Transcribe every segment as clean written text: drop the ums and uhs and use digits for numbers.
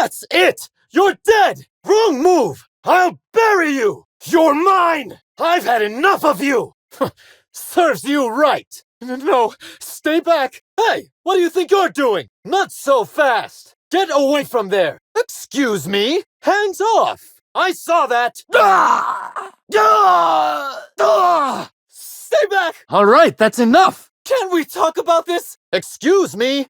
That's it! You're dead! Wrong move! I'll bury you! You're mine! I've had enough of you! Serves you right! No, stay back! Hey, what do you think you're doing? Not so fast! Get away from there! Excuse me? Hands off! I saw that! Stay back! All right, that's enough! Can we talk about this? Excuse me?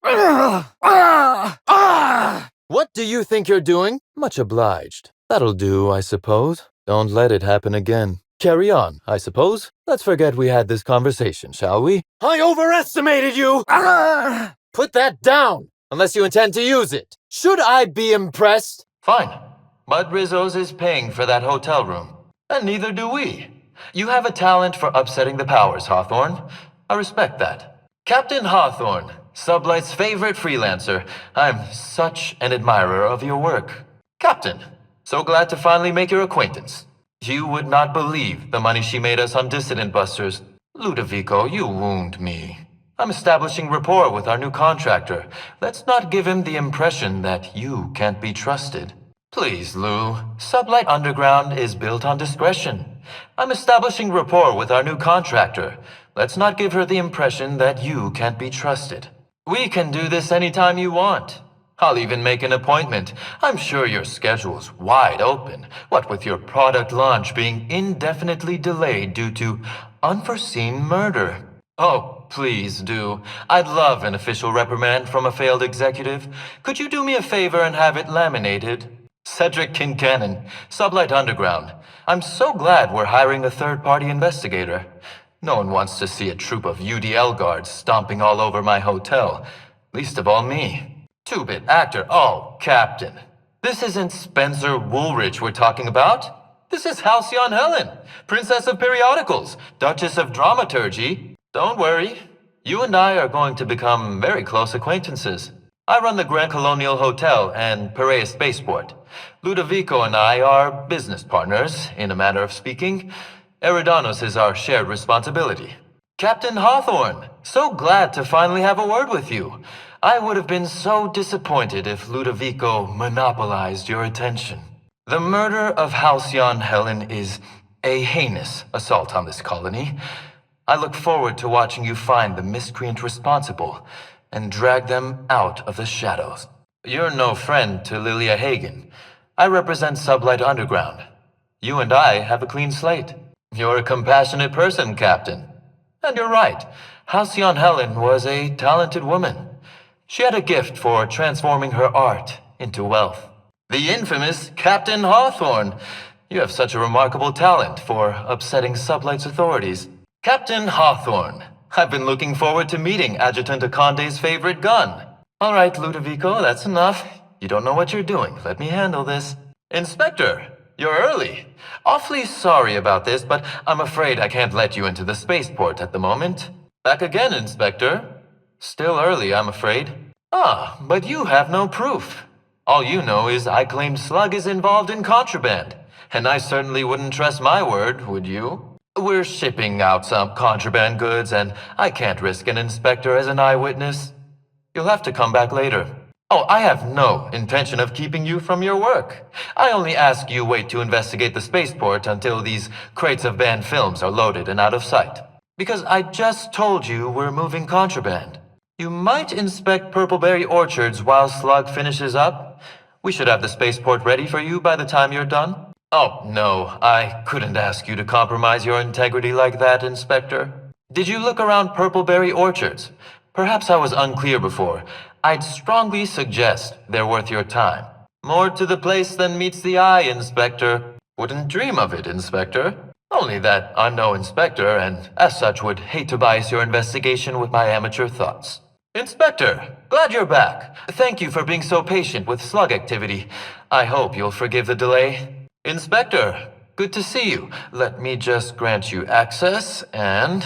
What do you think you're doing? Much obliged. That'll do, I suppose. Don't let it happen again. Carry on, I suppose. Let's forget we had this conversation, shall we? I overestimated you! Put that down, unless you intend to use it. Should I be impressed? Fine. But Rizzo's is paying for that hotel room. And neither do we. You have a talent for upsetting the powers, Hawthorne. I respect that. Captain Hawthorne, Sublight's favorite freelancer. I'm such an admirer of your work. Captain, so glad to finally make your acquaintance. You would not believe the money she made us on Dissident Busters. Ludovico, you wound me. I'm establishing rapport with our new contractor. Let's not give him the impression that you can't be trusted. Please, Lou. Sublight Underground is built on discretion. I'm establishing rapport with our new contractor. Let's not give her the impression that you can't be trusted. We can do this anytime you want. I'll even make an appointment. I'm sure your schedule's wide open. What with your product launch being indefinitely delayed due to unforeseen murder. Oh, please do. I'd love an official reprimand from a failed executive. Could you do me a favor and have it laminated? Sedrick Kincannon, Sublight Underground. I'm so glad we're hiring a third-party investigator. No one wants to see a troop of UDL guards stomping all over my hotel. Least of all me. Two-bit actor. Oh, Captain. This isn't Spencer Woolrich we're talking about. This is Halcyon Helen, Princess of Periodicals, Duchess of Dramaturgy. Don't worry. You and I are going to become very close acquaintances. I run the Grand Colonial Hotel and Perea Spaceport. Ludovico and I are business partners, in a manner of speaking. Eridanos is our shared responsibility. Captain Hawthorne, so glad to finally have a word with you. I would have been so disappointed if Ludovico monopolized your attention. The murder of Halcyon Helen is a heinous assault on this colony. I look forward to watching you find the miscreant responsible and drag them out of the shadows. You're no friend to Lilia Hagen. I represent Sublight Underground. You and I have a clean slate. You're a compassionate person, Captain. And you're right. Halcyon Helen was a talented woman. She had a gift for transforming her art into wealth. The infamous Captain Hawthorne. You have such a remarkable talent for upsetting Sublight's authorities. Captain Hawthorne, I've been looking forward to meeting Adjutant Akonde's favorite gun. All right, Ludovico, that's enough. You don't know what you're doing. Let me handle this. Inspector, you're early. Awfully sorry about this, but I'm afraid I can't let you into the spaceport at the moment. Back again, Inspector. Still early, I'm afraid. Ah, but you have no proof. All you know is I claimed Slug is involved in contraband. And I certainly wouldn't trust my word, would you? We're shipping out some contraband goods, and I can't risk an inspector as an eyewitness. You'll have to come back later. Oh, I have no intention of keeping you from your work. I only ask you wait to investigate the spaceport until these crates of banned films are loaded and out of sight. Because I just told you we're moving contraband. You might inspect Purpleberry Orchards while Slug finishes up. We should have the spaceport ready for you by the time you're done. Oh, no, I couldn't ask you to compromise your integrity like that, Inspector. Did you look around Purpleberry Orchards? Perhaps I was unclear before. I'd strongly suggest they're worth your time. More to the place than meets the eye, Inspector. Wouldn't dream of it, Inspector. Only that I'm no inspector, and as such would hate to bias your investigation with my amateur thoughts. Inspector, glad you're back. Thank you for being so patient with Slug activity. I hope you'll forgive the delay. Inspector, good to see you. Let me just grant you access, and...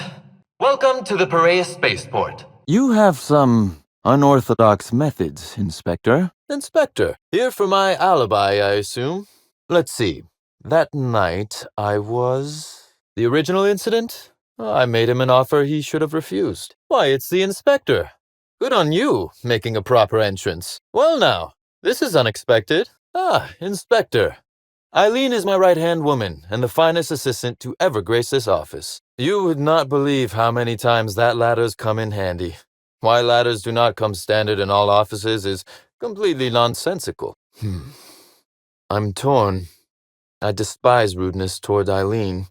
Welcome to the Perea Spaceport. You have some unorthodox methods, Inspector. Inspector, here for my alibi, I assume. Let's see. That night, I was... The original incident? I made him an offer he should have refused. Why, it's the Inspector. Good on you, making a proper entrance. Well now, This is unexpected. Ah, Inspector. Eileen is my right-hand woman and the finest assistant to ever grace this office. You would not believe how many times that ladder's come in handy. Why ladders do not come standard in all offices is completely nonsensical. I'm torn. I despise rudeness toward Eileen,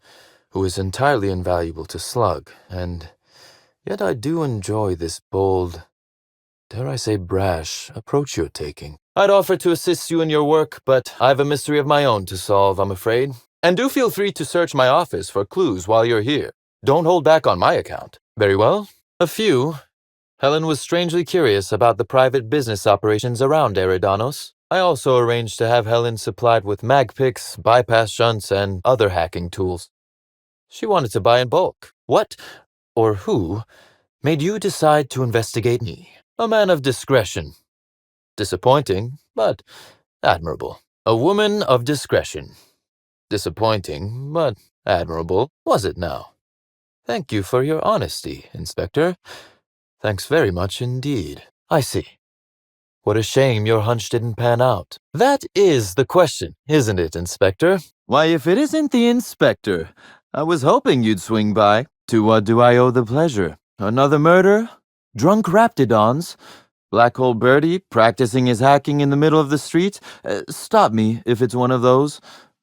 who is entirely invaluable to Slug, and yet I do enjoy this bold, dare I say brash, approach you're taking. I'd offer to assist you in your work, but I've a mystery of my own to solve, I'm afraid. And do feel free to search my office for clues while you're here. Don't hold back on my account. Very well. A few. Helen was strangely curious about the private business operations around Eridanos. I also arranged to have Helen supplied with mag picks, bypass shunts, and other hacking tools. She wanted to buy in bulk. What, or who, made you decide to investigate me? A man of discretion. Disappointing, but admirable. A woman of discretion. Disappointing, but admirable, was it now? Thank you for your honesty, Inspector. Thanks very much indeed. I see. What a shame your hunch didn't pan out. That is the question, isn't it, Inspector? Why, if it isn't the Inspector, I was hoping you'd swing by. To what do I owe the pleasure? Another murder? Drunk Raptidons? Black Hole Birdie practicing his hacking in the middle of the street? Stop me if it's one of those,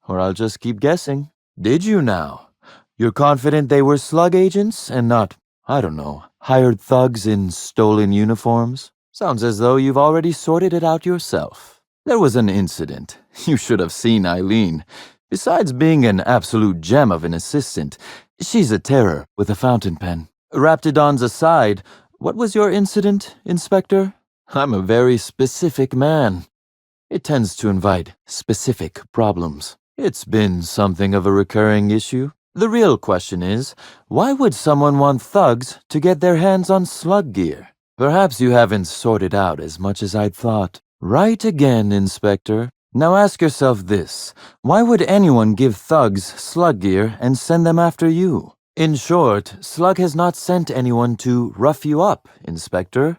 or I'll just keep guessing. Did you now? You're confident they were Slug agents and not, I don't know, hired thugs in stolen uniforms? Sounds as though you've already sorted it out yourself. There was an incident. You should have seen Eileen. Besides being an absolute gem of an assistant, she's a terror with a fountain pen. Raptidons aside, what was your incident, Inspector? I'm a very specific man. It tends to invite specific problems. It's been something of a recurring issue. The real question is, why would someone want thugs to get their hands on slug gear? Perhaps you haven't sorted out as much as I'd thought. Right again, Inspector. Now ask yourself this. Why would anyone give thugs slug gear and send them after you? In short, Slug has not sent anyone to rough you up, Inspector.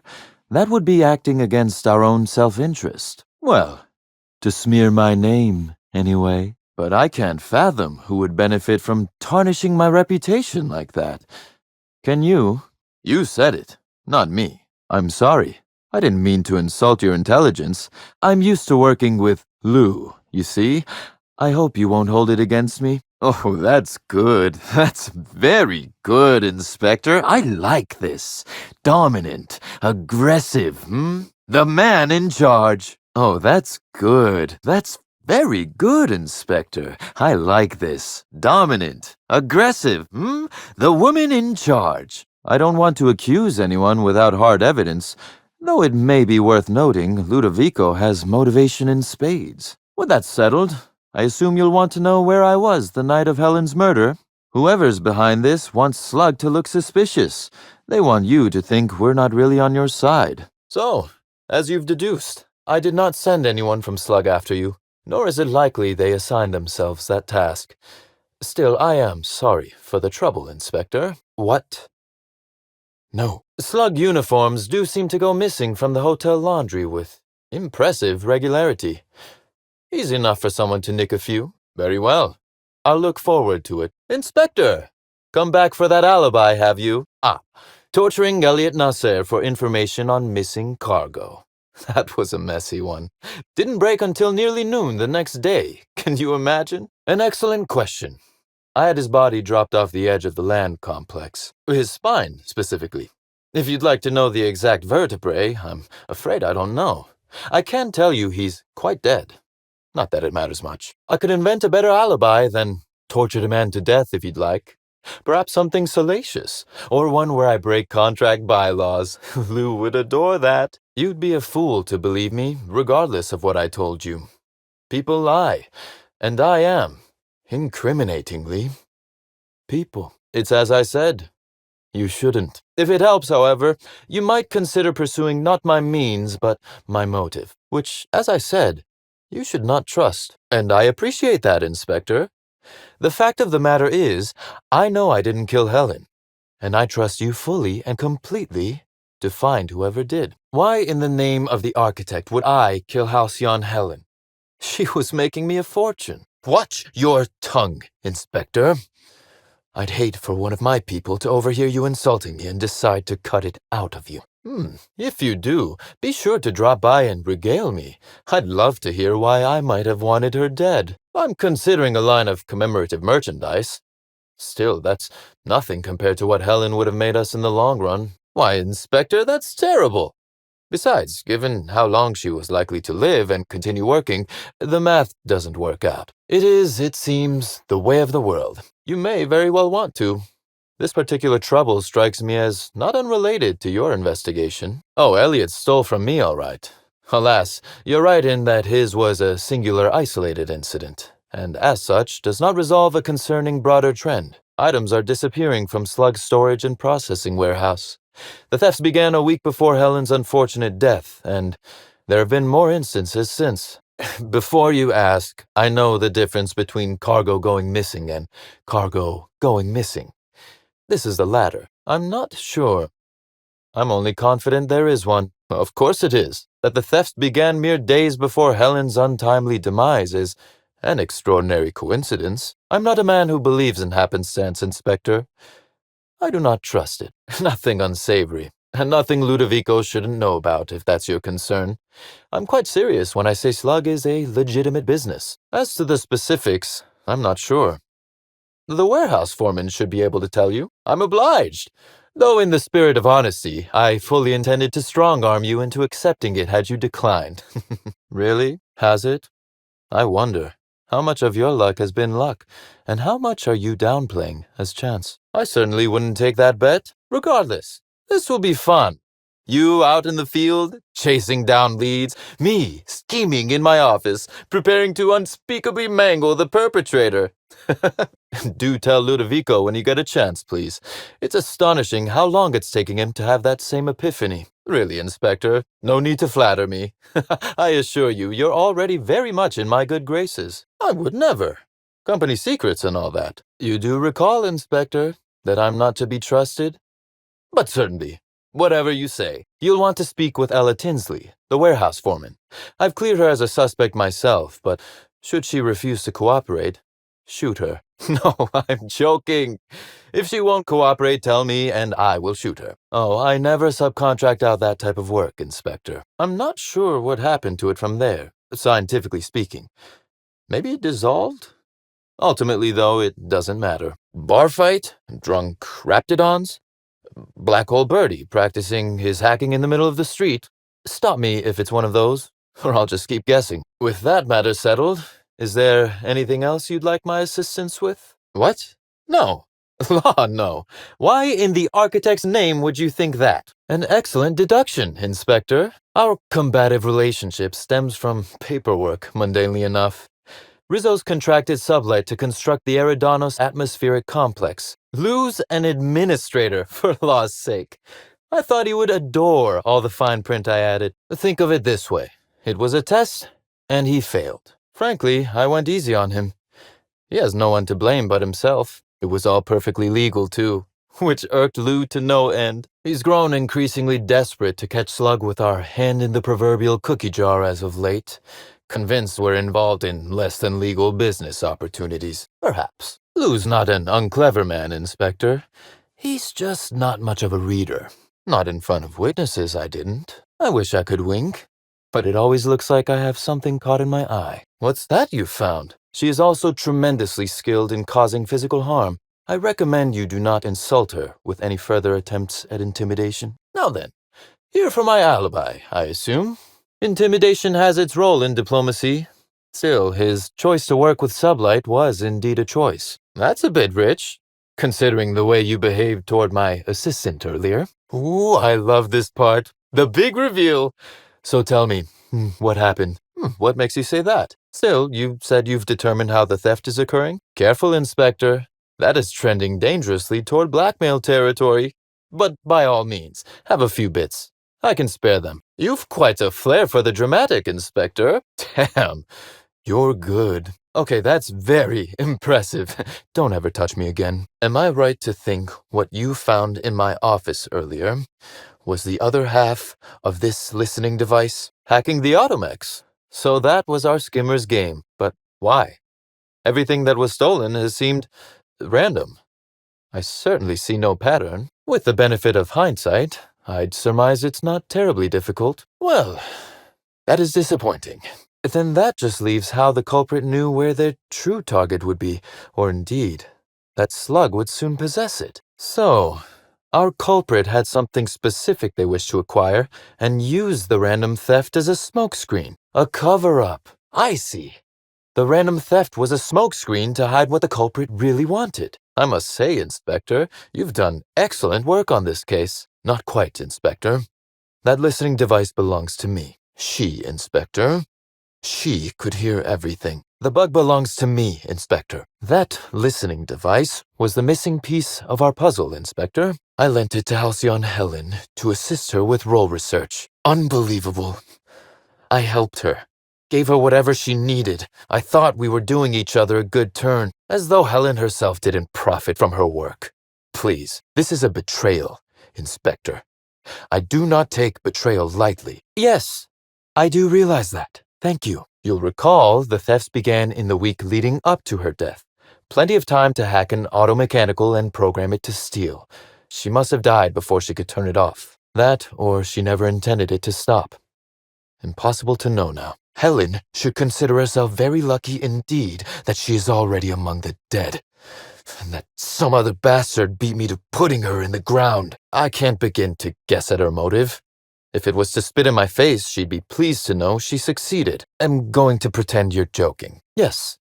That would be acting against our own self-interest. Well, to smear my name, anyway. But I can't fathom who would benefit from tarnishing my reputation like that. Can you? You said it, not me. I'm sorry. I didn't mean to insult your intelligence. I'm used to working with Lou, you see. I hope you won't hold it against me. Oh, that's good. That's very good, Inspector. I like this. Dominant, aggressive, The man in charge. Oh, that's good. That's very good, Inspector. I like this. Dominant, aggressive, The woman in charge. I don't want to accuse anyone without hard evidence, though it may be worth noting Ludovico has motivation in spades. With that settled, I assume you'll want to know where I was the night of Helen's murder. Whoever's behind this wants Slug to look suspicious. They want you to think we're not really on your side. So, as you've deduced, I did not send anyone from Slug after you, nor is it likely they assigned themselves that task. Still, I am sorry for the trouble, Inspector. What? No. Slug uniforms do seem to go missing from the hotel laundry with impressive regularity. Easy enough for someone to nick a few. Very well. I'll look forward to it. Inspector! Come back for that alibi, have you? Torturing Elliot Nasser for information on missing cargo. That was a messy one. Didn't break until nearly noon the next day. Can you imagine? An excellent question. I had his body dropped off the edge of the land complex. His spine, specifically. If you'd like to know the exact vertebrae, I'm afraid I don't know. I can tell you he's quite dead. Not that it matters much. I could invent a better alibi than torture a man to death if you'd like. Perhaps something salacious, or one where I break contract bylaws. Lou would adore that. You'd be a fool to believe me, regardless of what I told you. People lie, and I am, incriminatingly, people. It's as I said. You shouldn't. If it helps, however, you might consider pursuing not my means, but my motive, which, as I said, you should not trust. And I appreciate that, Inspector. The fact of the matter is, I know I didn't kill Helen, and I trust you fully and completely to find whoever did. Why in the name of the architect would I kill Halcyon Helen? She was making me a fortune. Watch your tongue, Inspector. I'd hate for one of my people to overhear you insulting me and decide to cut it out of you. If you do, be sure to drop by and regale me. I'd love to hear why I might have wanted her dead. I'm considering a line of commemorative merchandise. Still, that's nothing compared to what Helen would have made us in the long run. Why, Inspector, that's terrible. Besides, given how long she was likely to live and continue working, the math doesn't work out. It is, it seems, the way of the world. You may very well want to. This particular trouble strikes me as not unrelated to your investigation. Oh, Elliot stole from me, all right. Alas, you're right in that his was a singular isolated incident, and as such does not resolve a concerning broader trend. Items are disappearing from Slug's storage and processing warehouse. The thefts began a week before Helen's unfortunate death, and there have been more instances since. Before you ask, I know the difference between cargo going missing and cargo going missing. This is the latter. I'm not sure. I'm only confident there is one. Of course it is. That the thefts began mere days before Helen's untimely demise is an extraordinary coincidence. I'm not a man who believes in happenstance, Inspector. I do not trust it. Nothing unsavory, and nothing Ludovico shouldn't know about, if that's your concern. I'm quite serious when I say Slug is a legitimate business. As to the specifics, I'm not sure. The warehouse foreman should be able to tell you. I'm obliged. Though in the spirit of honesty, I fully intended to strong-arm you into accepting it had you declined. Really? Has it? I wonder. How much of your luck has been luck, and how much are you downplaying as chance? I certainly wouldn't take that bet. Regardless, this will be fun. You out in the field, chasing down leads, me scheming in my office, preparing to unspeakably mangle the perpetrator. Do tell Ludovico when you get a chance, please. It's astonishing how long it's taking him to have that same epiphany. Really, Inspector, no need to flatter me. I assure you, you're already very much in my good graces. I would never. Company secrets and all that. You do recall, Inspector, that I'm not to be trusted? But certainly. Whatever you say. You'll want to speak with Ella Tinsley, the warehouse foreman. I've cleared her as a suspect myself, but should she refuse to cooperate, shoot her. No, I'm joking. If she won't cooperate, tell me, and I will shoot her. Oh, I never subcontract out that type of work, Inspector. I'm not sure what happened to it from there, scientifically speaking. Maybe it dissolved? Ultimately, though, it doesn't matter. Bar fight? Drunk raptidons? Black hole birdie practicing his hacking in the middle of the street? Stop me if it's one of those, or I'll just keep guessing. With that matter settled, is there anything else you'd like my assistance with? What? No. Law, no. Why in the architect's name would you think that? An excellent deduction, Inspector. Our combative relationship stems from paperwork, mundanely enough. Rizzo's contracted Sublight to construct the Eridanos atmospheric complex. Lou's an administrator, for law's sake. I thought he would adore all the fine print I added. Think of it this way. It was a test, and he failed. Frankly, I went easy on him. He has no one to blame but himself. It was all perfectly legal, too, which irked Lou to no end. He's grown increasingly desperate to catch Slug with our hand in the proverbial cookie jar as of late, convinced we're involved in less than legal business opportunities. Perhaps. Lou's not an unclever man, Inspector. He's just not much of a reader. Not in front of witnesses, I didn't. I wish I could wink. But it always looks like I have something caught in my eye. What's that you found? She is also tremendously skilled in causing physical harm. I recommend you do not insult her with any further attempts at intimidation. Now then, here for my alibi, I assume. Intimidation has its role in diplomacy. Still, his choice to work with Sublight was indeed a choice. That's a bit rich, considering the way you behaved toward my assistant earlier. Ooh, I love this part. The big reveal. So tell me, what happened? What makes you say that? Still, you said you've determined how the theft is occurring? Careful, Inspector. That is trending dangerously toward blackmail territory. But by all means, have a few bits. I can spare them. You've quite a flair for the dramatic, Inspector. Damn, you're good. Okay, that's very impressive. Don't ever touch me again. Am I right to think what you found in my office earlier was the other half of this listening device. Hacking the Automex. So that was our skimmer's game. But why? Everything that was stolen has seemed random. I certainly see no pattern. With the benefit of hindsight, I'd surmise it's not terribly difficult. Well, that is disappointing. Then that just leaves how the culprit knew where their true target would be, or indeed, that Slug would soon possess it. So, our culprit had something specific they wished to acquire, and used the random theft as a smokescreen. A cover-up. I see. The random theft was a smokescreen to hide what the culprit really wanted. I must say, Inspector, you've done excellent work on this case. Not quite, Inspector. That listening device belongs to me. She, Inspector. She could hear everything. The bug belongs to me, Inspector. That listening device was the missing piece of our puzzle, Inspector. I lent it to Halcyon Helen to assist her with role research. Unbelievable. I helped her. Gave her whatever she needed. I thought we were doing each other a good turn, as though Helen herself didn't profit from her work. Please, this is a betrayal, Inspector. I do not take betrayal lightly. Yes, I do realize that. Thank you. You'll recall the thefts began in the week leading up to her death. Plenty of time to hack an automechanical and program it to steal. She must have died before she could turn it off. That, or she never intended it to stop. Impossible to know now. Helen should consider herself very lucky indeed that she is already among the dead, and that some other bastard beat me to putting her in the ground. I can't begin to guess at her motive. If it was to spit in my face, she'd be pleased to know she succeeded. I'm going to pretend you're joking. Yes,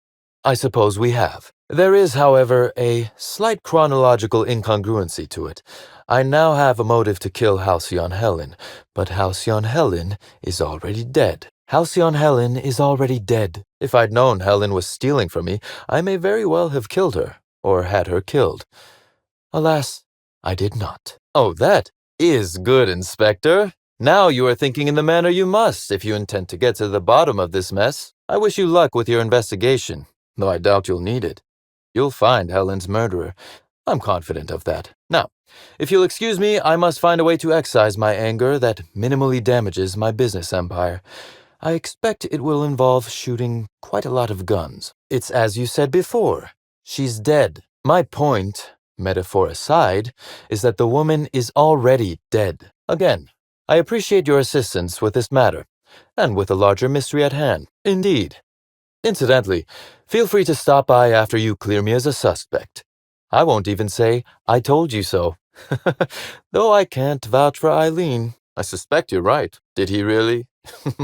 I suppose we have. There is, however, a slight chronological incongruency to it. I now have a motive to kill Halcyon Helen, but Halcyon Helen is already dead. Halcyon Helen is already dead. If I'd known Helen was stealing from me, I may very well have killed her, or had her killed. Alas, I did not. Oh, that is good, Inspector. Now you are thinking in the manner you must if you intend to get to the bottom of this mess. I wish you luck with your investigation, though I doubt you'll need it. You'll find Helen's murderer. I'm confident of that. Now, if you'll excuse me, I must find a way to excise my anger that minimally damages my business empire. I expect it will involve shooting quite a lot of guns. It's as you said before. She's dead. My point, metaphor aside, is that the woman is already dead. Again, I appreciate your assistance with this matter, and with the larger mystery at hand. Indeed. Incidentally, feel free to stop by after you clear me as a suspect. I won't even say, I told you so. Though I can't vouch for Eileen. I suspect you're right. Did he really?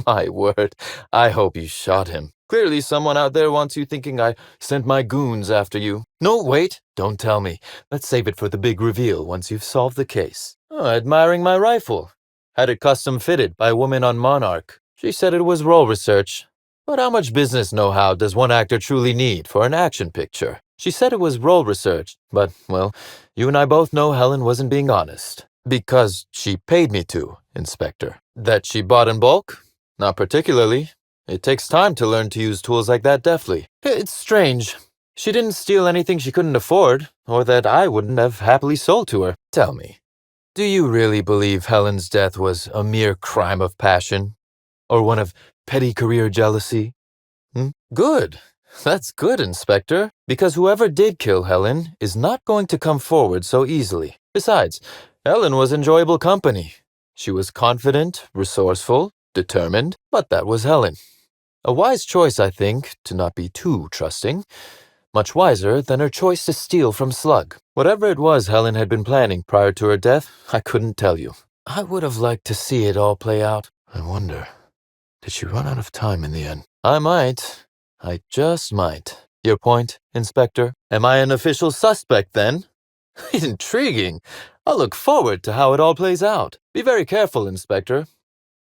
My word, I hope you shot him. Clearly someone out there wants you thinking I sent my goons after you. No, wait, don't tell me. Let's save it for the big reveal once you've solved the case. Oh, admiring my rifle. Had it custom fitted by a woman on Monarch. She said it was role research. But how much business know-how does one actor truly need for an action picture? She said it was role research, but, well, you and I both know Helen wasn't being honest. Because she paid me to, Inspector. That she bought in bulk? Not particularly. It takes time to learn to use tools like that deftly. It's strange. She didn't steal anything she couldn't afford, or that I wouldn't have happily sold to her. Tell me, do you really believe Helen's death was a mere crime of passion? Or one of petty career jealousy? Good. That's good, Inspector, because whoever did kill Helen is not going to come forward so easily. Besides, Helen was enjoyable company. She was confident, resourceful, determined, but that was Helen. A wise choice, I think, to not be too trusting. Much wiser than her choice to steal from Slug. Whatever it was Helen had been planning prior to her death, I couldn't tell you. I would have liked to see it all play out. I wonder, did she run out of time in the end? I might. I just might. Your point, Inspector? Am I an official suspect, then? Intriguing. I'll look forward to how it all plays out. Be very careful, Inspector.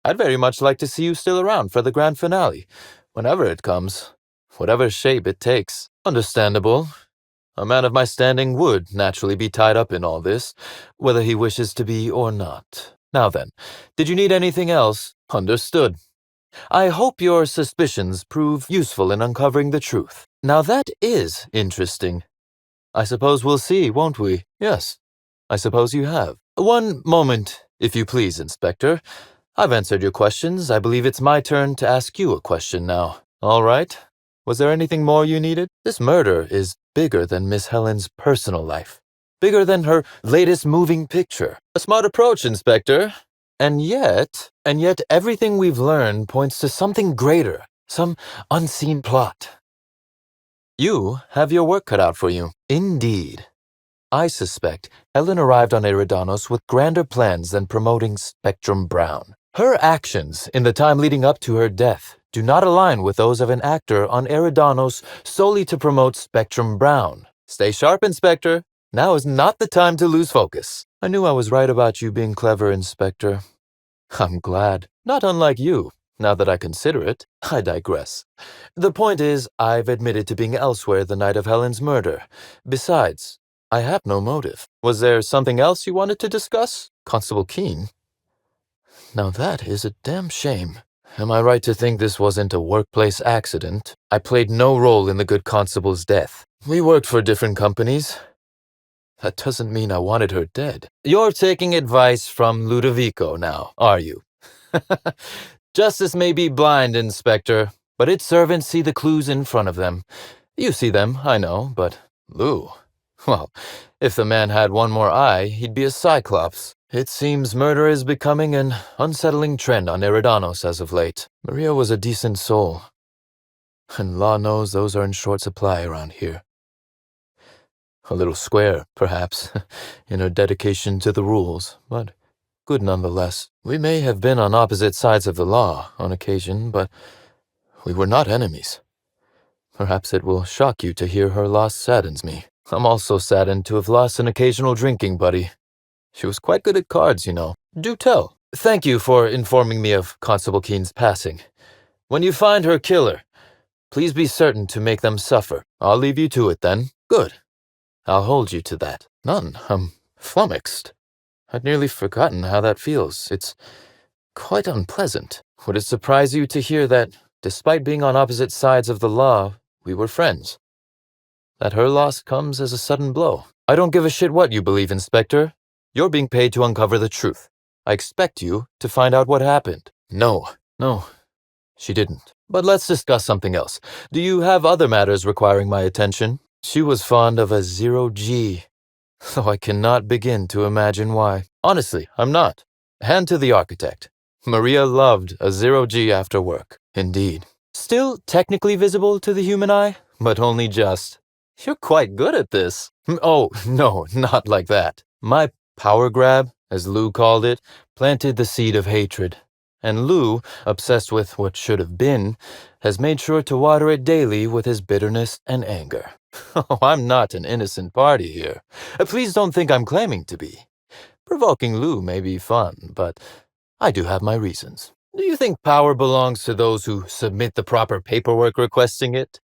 I'd very much like to see you still around for the grand finale, whenever it comes, whatever shape it takes. Understandable. A man of my standing would naturally be tied up in all this, whether he wishes to be or not. Now then, did you need anything else? Understood. I hope your suspicions prove useful in uncovering the truth. Now that is interesting. I suppose we'll see, won't we? Yes, I suppose you have. One moment, If you please, Inspector. I've answered your questions. I believe it's my turn to ask you a question now. All right? Was there anything more you needed? This murder is bigger than Miss Helen's personal life. Bigger than her latest moving picture. A smart approach, Inspector. And yet everything we've learned points to something greater, some unseen plot. You have your work cut out for you. Indeed. I suspect Helen arrived on Eridanos with grander plans than promoting Spectrum Brown. Her actions in the time leading up to her death do not align with those of an actor on Eridanos solely to promote Spectrum Brown. Stay sharp, Inspector. Now is not the time to lose focus. I knew I was right about you being clever, Inspector. I'm glad. Not unlike you. Now that I consider it, I digress. The point is, I've admitted to being elsewhere the night of Helen's murder. Besides, I have no motive. Was there something else you wanted to discuss, Constable Keene? Now that is a damn shame. Am I right to think this wasn't a workplace accident? I played no role in the good constable's death. We worked for different companies. That doesn't mean I wanted her dead. You're taking advice from Ludovico now, are you? Justice may be blind, Inspector, but its servants see the clues in front of them. You see them, I know, but Lou... Well, if the man had one more eye, he'd be a cyclops. It seems murder is becoming an unsettling trend on Eridanos as of late. Maria was a decent soul, and law knows those are in short supply around here. A little square, perhaps, in her dedication to the rules, but good nonetheless. We may have been on opposite sides of the law on occasion, but we were not enemies. Perhaps it will shock you to hear her loss saddens me. I'm also saddened to have lost an occasional drinking buddy. She was quite good at cards, you know. Do tell. Thank you for informing me of Constable Keene's passing. When you find her killer, please be certain to make them suffer. I'll leave you to it then. Good. I'll hold you to that. None. I'm flummoxed. I'd nearly forgotten how that feels. It's quite unpleasant. Would it surprise you to hear that, despite being on opposite sides of the law, we were friends? That her loss comes as a sudden blow. I don't give a shit what you believe, Inspector. You're being paid to uncover the truth. I expect you to find out what happened. No, she didn't. But let's discuss something else. Do you have other matters requiring my attention? She was fond of a 0G, though I cannot begin to imagine why. Honestly, I'm not. Hand to the architect. Maria loved a 0G after work. Indeed. Still technically visible to the human eye, but only just. You're quite good at this. Oh, no, not like that. My power grab, as Lou called it, planted the seed of hatred. And Lou, obsessed with what should have been, has made sure to water it daily with his bitterness and anger. Oh, I'm not an innocent party here. Please don't think I'm claiming to be. Provoking Lou may be fun, but I do have my reasons. Do you think power belongs to those who submit the proper paperwork requesting it?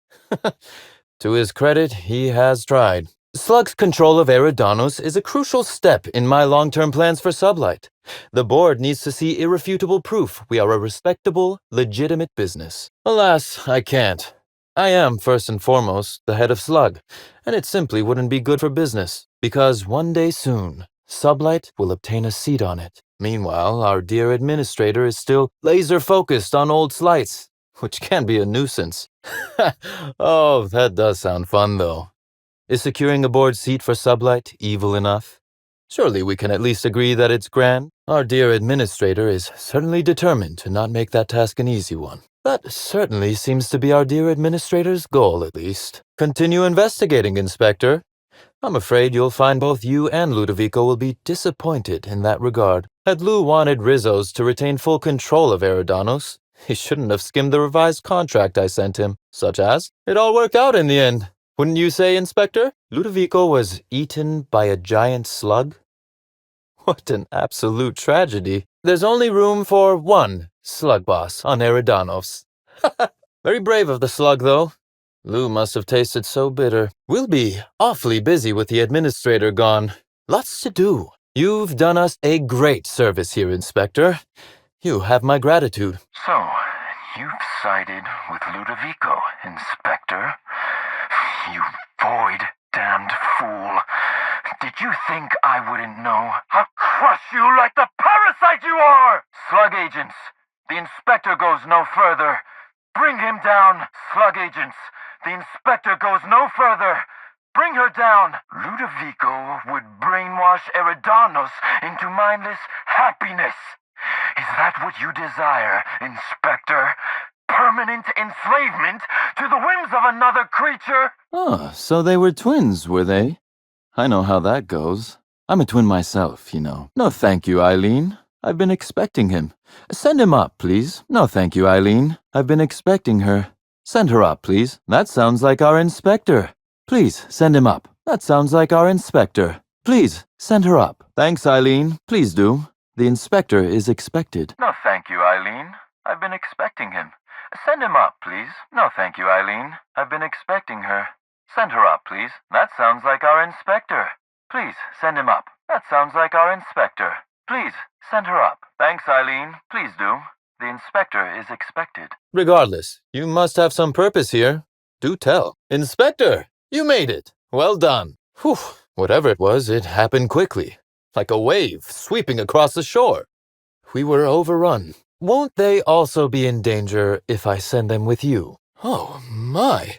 To his credit, he has tried. Slug's control of Eridanos is a crucial step in my long-term plans for Sublight. The board needs to see irrefutable proof we are a respectable, legitimate business. Alas, I can't. I am, first and foremost, the head of Slug, and it simply wouldn't be good for business, because one day soon, Sublight will obtain a seat on it. Meanwhile, our dear administrator is still laser-focused on old slights, which can be a nuisance. Oh, that does sound fun, though. Is securing a board seat for Sublight evil enough? Surely we can at least agree that it's grand. Our dear administrator is certainly determined to not make that task an easy one. That certainly seems to be our dear administrator's goal, at least. Continue investigating, Inspector. I'm afraid you'll find both you and Ludovico will be disappointed in that regard. Had Lou wanted Rizzo's to retain full control of Eridanos, he shouldn't have skimmed the revised contract I sent him, such as, it all worked out in the end. Wouldn't you say, Inspector? Ludovico was eaten by a giant slug? What an absolute tragedy. There's only room for one slug boss on Eridanos. Very brave of the slug, though. Lou must have tasted so bitter. We'll be awfully busy with the administrator gone. Lots to do. You've done us a great service here, Inspector. You have my gratitude. So, you've sided with Ludovico, Inspector. You void-damned fool. Did you think I wouldn't know? I'll crush you like the parasite! agents. The inspector goes no further. Bring him down, slug agents. The inspector goes no further. Bring her down. Ludovico would brainwash Eridanos into mindless happiness. Is that what you desire, Inspector? Permanent enslavement to the whims of another creature? Oh, so they were twins, were they? I know how that goes. I'm a twin myself, you know. No thank you, Eileen. I've been expecting him. Send him up, please. No thank you, Eileen. I've been expecting her. Send her up, please. That sounds like our inspector. Please, send him up. That sounds like our inspector. Please, send her up. Thanks, Eileen. Please do. The inspector is expected. No thank you, Eileen. I've been expecting him. Send him up, please. No thank you, Eileen. I've been expecting her. Send her up, please. That sounds like our inspector. Please, send him up. That sounds like our inspector. Please, send her up. Thanks, Eileen. Please do. The inspector is expected. Regardless, you must have some purpose here. Do tell. Inspector, you made it. Well done. Whew, whatever it was, it happened quickly. Like a wave sweeping across the shore. We were overrun. Won't they also be in danger if I send them with you? Oh, my.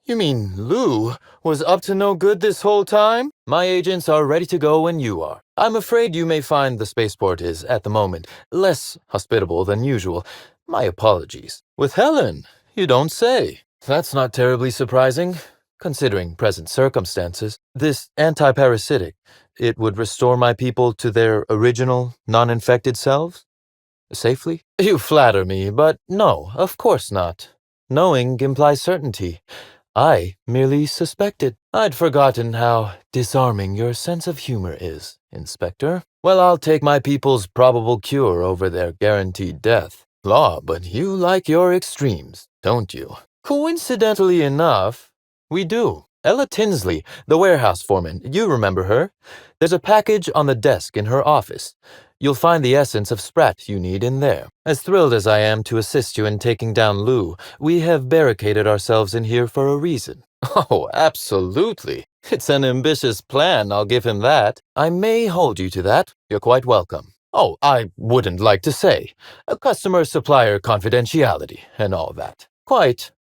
You mean Lou was up to no good this whole time? My agents are ready to go when you are. I'm afraid you may find the spaceport is, at the moment, less hospitable than usual. My apologies. With Helen, you don't say. That's not terribly surprising, considering present circumstances. This anti-parasitic, it would restore my people to their original, non-infected selves? Safely? You flatter me, but no, of course not. Knowing implies certainty. I merely suspected. I'd forgotten how disarming your sense of humor is, Inspector. Well, I'll take my people's probable cure over their guaranteed death. Law, but you like your extremes, don't you? Coincidentally enough, we do. Ella Tinsley, the warehouse foreman, you remember her? There's a package on the desk in her office. You'll find the essence of Sprat you need in there. As thrilled as I am to assist you in taking down Lou, we have barricaded ourselves in here for a reason. Oh, absolutely. It's an ambitious plan, I'll give him that. I may hold you to that. You're quite welcome. Oh, I wouldn't like to say. A customer-supplier confidentiality and all that. Quite.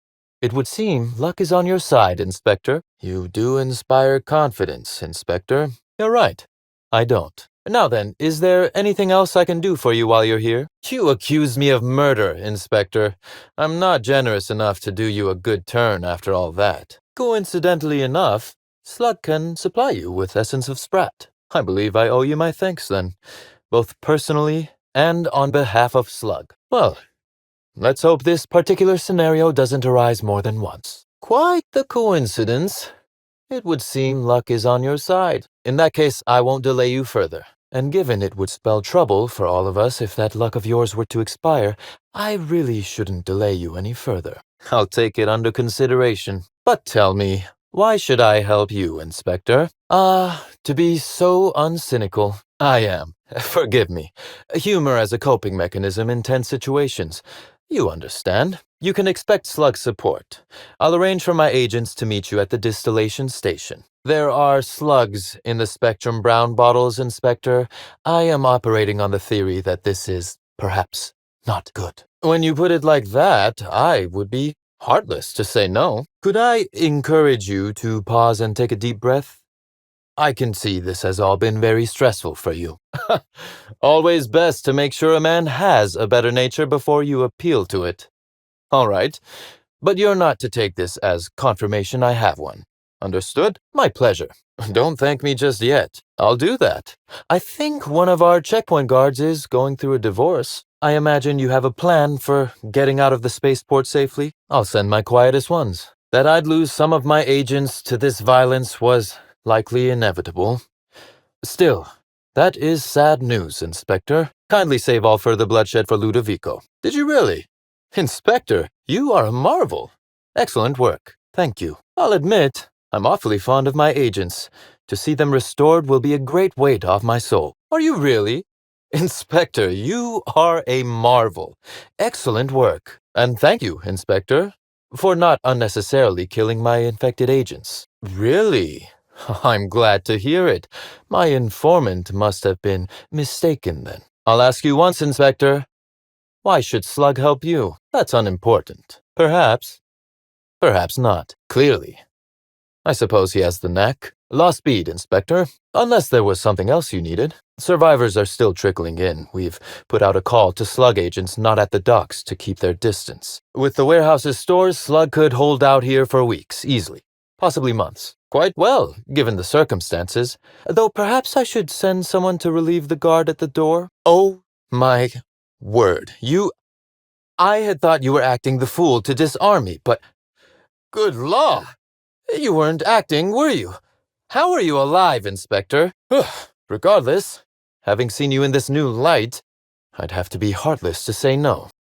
It would seem luck is on your side, Inspector. You do inspire confidence, Inspector. You're right. I don't. Now then, is there anything else I can do for you while you're here? You accuse me of murder, Inspector. I'm not generous enough to do you a good turn after all that. Coincidentally enough, Slug can supply you with Essence of Sprat. I believe I owe you my thanks then, both personally and on behalf of Slug. Well, let's hope this particular scenario doesn't arise more than once. Quite the coincidence. It would seem luck is on your side. In that case, I won't delay you further. And given it would spell trouble for all of us if that luck of yours were to expire, I really shouldn't delay you any further. I'll take it under consideration. But tell me, why should I help you, Inspector? To be so uncynical. I am. Forgive me. Humor as a coping mechanism in tense situations. You understand. You can expect Slug support. I'll arrange for my agents to meet you at the distillation station. There are slugs in the Spectrum Brown bottles, Inspector. I am operating on the theory that this is, perhaps, not good. When you put it like that, I would be heartless to say no. Could I encourage you to pause and take a deep breath? I can see this has all been very stressful for you. Always best to make sure a man has a better nature before you appeal to it. All right, but you're not to take this as confirmation I have one. Understood? My pleasure. Don't thank me just yet. I'll do that. I think one of our checkpoint guards is going through a divorce. I imagine you have a plan for getting out of the spaceport safely. I'll send my quietest ones. That I'd lose some of my agents to this violence was likely inevitable. Still, that is sad news, Inspector. Kindly save all further bloodshed for Ludovico. Did you really? Inspector, you are a marvel. Excellent work. Thank you. I'll admit, I'm awfully fond of my agents. To see them restored will be a great weight off my soul. Are you really? Inspector, you are a marvel. Excellent work. And thank you, Inspector, for not unnecessarily killing my infected agents. Really? I'm glad to hear it. My informant must have been mistaken then. I'll ask you once, Inspector. Why should Slug help you? That's unimportant. Perhaps. Perhaps not. Clearly. I suppose he has the knack. Lost speed, Inspector. Unless there was something else you needed. Survivors are still trickling in. We've put out a call to Slug agents not at the docks to keep their distance. With the warehouse's stores, Slug could hold out here for weeks, easily. Possibly months. Quite well, given the circumstances. Though perhaps I should send someone to relieve the guard at the door. Oh my word. I had thought you were acting the fool to disarm me, but... Good law! You weren't acting, were you? How are you alive, Inspector? Regardless, having seen you in this new light, I'd have to be heartless to say no.